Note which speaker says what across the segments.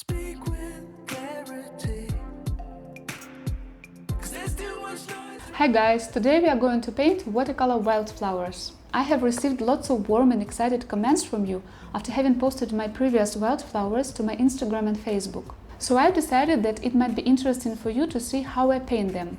Speaker 1: Speak with clarity, 'cause there's too much noise.
Speaker 2: Hi guys, today we are going to paint watercolor wildflowers. I have received lots of warm and excited comments from you after having posted my previous wildflowers to my Instagram and Facebook. So I decided that it might be interesting for you to see how I paint them.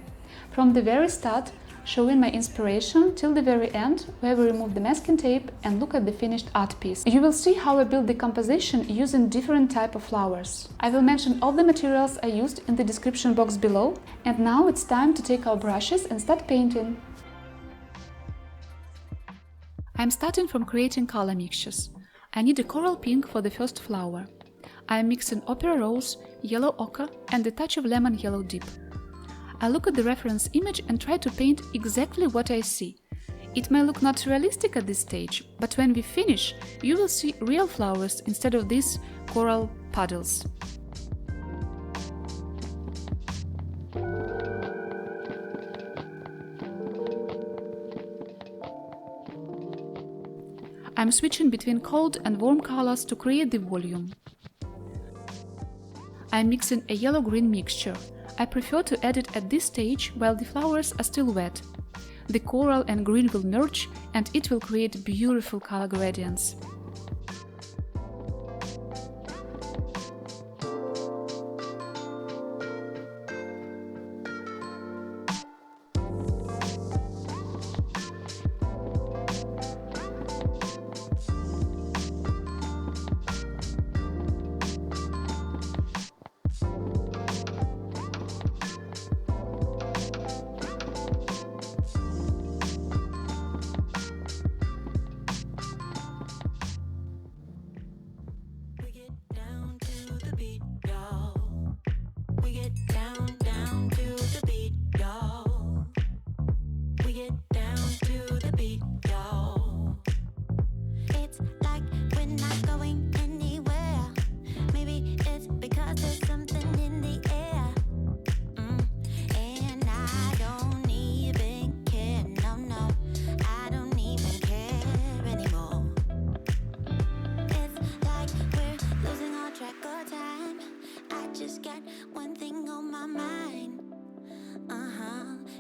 Speaker 2: From the very start, showing my inspiration till the very end, where we remove the masking tape and look at the finished art piece. You will see how I build the composition using different type of flowers. I will mention all the materials I used in the description box below. And now it's time to take our brushes and start painting. I'm starting from creating color mixtures. I need a coral pink for the first flower. I am mixing opera rose, yellow ochre and a touch of lemon yellow dip. I look at the reference image and try to paint exactly what I see. It may look not realistic at this stage, but when we finish, you will see real flowers instead of these coral puddles. I'm switching between cold and warm colors to create the volume. I'm mixing a yellow-green mixture. I prefer to add it at this stage while the flowers are still wet. The coral and green will merge and it will create beautiful color gradients.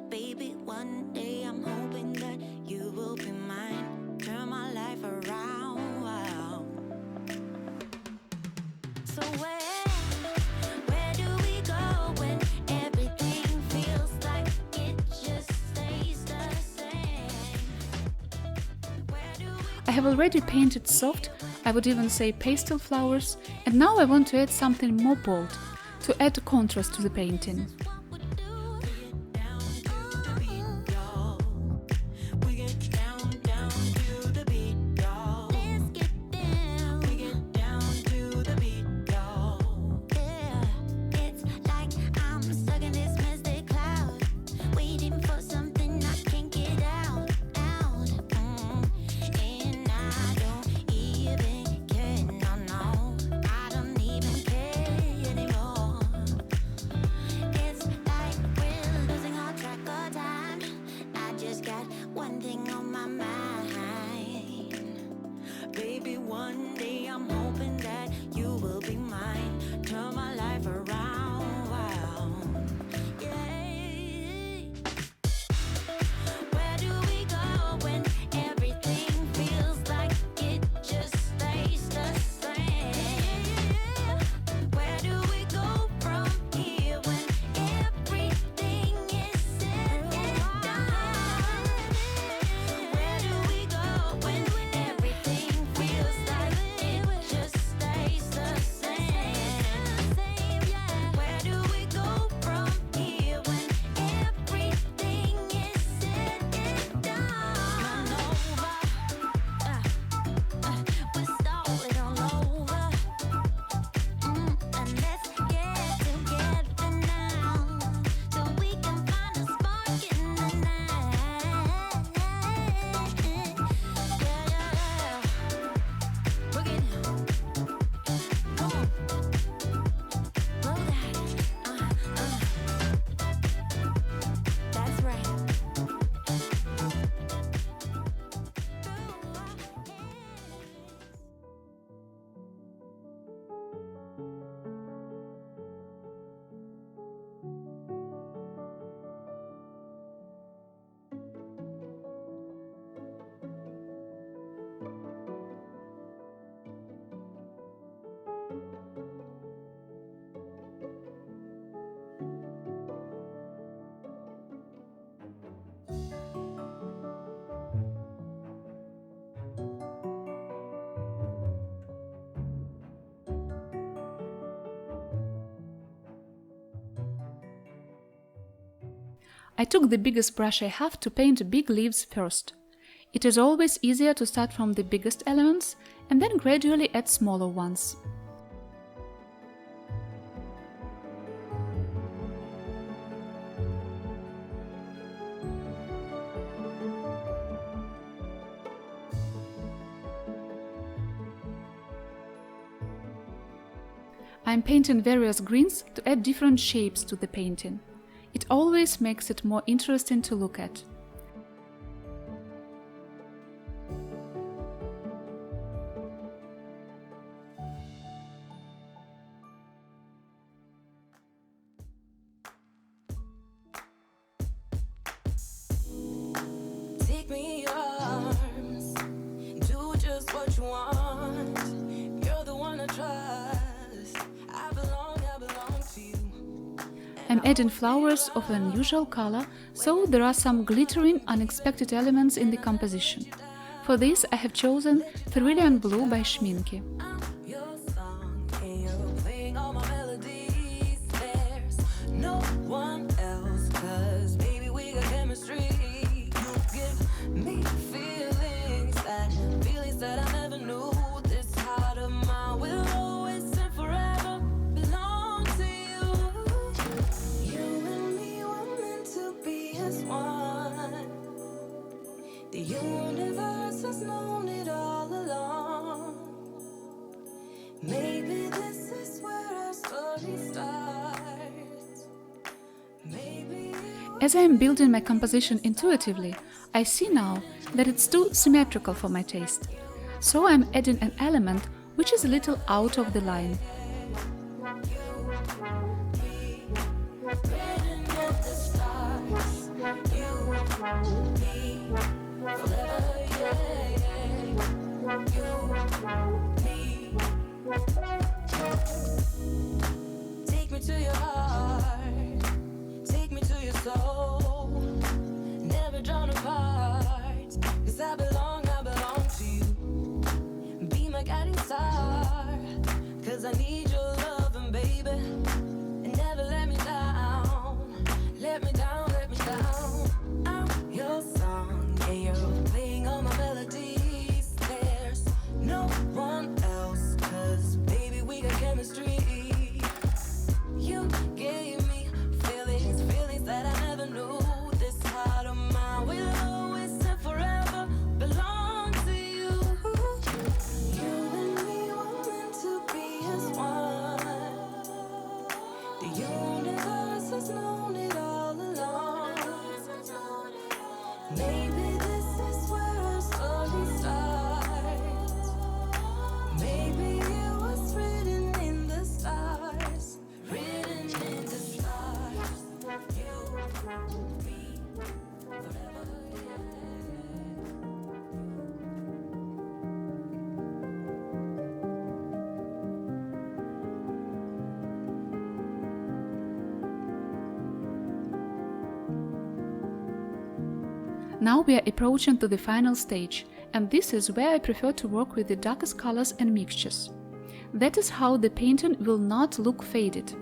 Speaker 3: Baby, one day I'm hoping that you will be mine. Turn my life around. Wow. So where do we go when everything feels like it just stays the same?
Speaker 2: I have already painted soft, I would even say pastel flowers, and now I want to add something more bold, to add contrast to the painting.
Speaker 3: It's
Speaker 2: I took the biggest brush I have to paint big leaves first. It is always easier to start from the biggest elements and then gradually add smaller ones. I am painting various greens to add different shapes to the painting. It always makes it more interesting to look at.
Speaker 3: Take me in your arms, do just what you want. You're the one I trust. I belong to you.
Speaker 2: I'm adding flowers of an unusual color, so there are some glittering, unexpected elements in the composition. For this I have chosen Cerulean Blue by Schminke.
Speaker 3: Your song, and you're playing all my melodies. There's no one else, 'cause baby we got chemistry. You give me feelings that I never knew. This heart of mine will always and forever belong to you. You and me were meant to be as one. The universe has known it all along. Maybe this is where our story starts. Maybe
Speaker 2: As I am building my composition intuitively, I see now that it's too symmetrical for my taste. So I'm adding an element which is a little out of the line.
Speaker 3: written in the stars. You, me, forever, yeah. You, me. Take me to your heart. Take me to your soul. Never drawn apart. 'Cause I belong to you. Be my guiding star. 'Cause I need your loving, baby. And never let me down. Let me down, let me down. I'm your song, and you're playing all my melodies. There's no one else, 'cause baby we got chemistry. You gave me feelings that I never knew. This heart of mine will always and forever belong to you. You and me were meant to be as one. The universe has known it all along. Maybe this is where our story starts. Maybe it was written in the stars. Written in the stars. You, me, forever, yeah.
Speaker 2: Now we are approaching to the final stage, and this is where I prefer to work with the darkest colors and mixtures. That is how the painting will not look faded.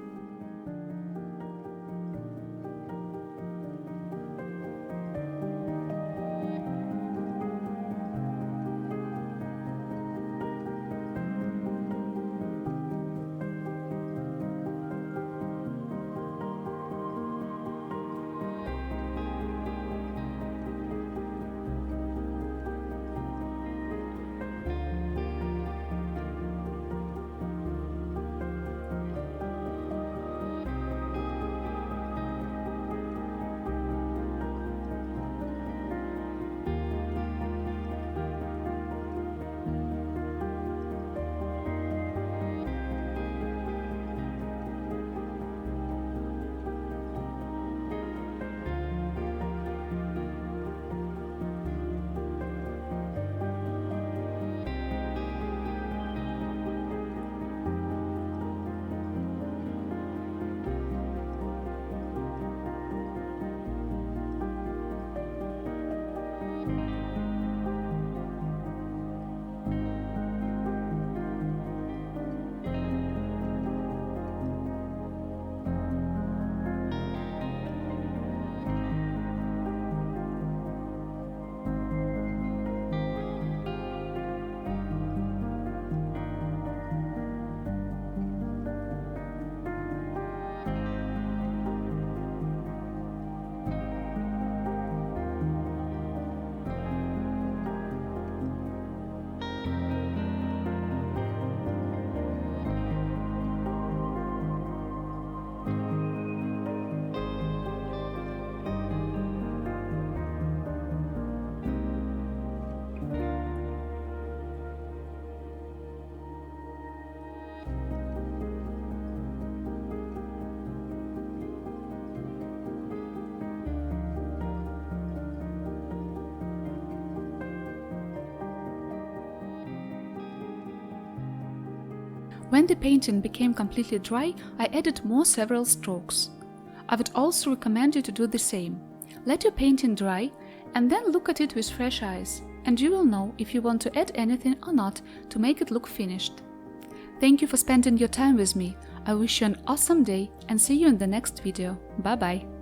Speaker 2: When the painting became completely dry, I added more several strokes. I would also recommend you to do the same. Let your painting dry and then look at it with fresh eyes, and you will know if you want to add anything or not to make it look finished. Thank you for spending your time with me. I wish you an awesome day and see you in the next video. Bye bye!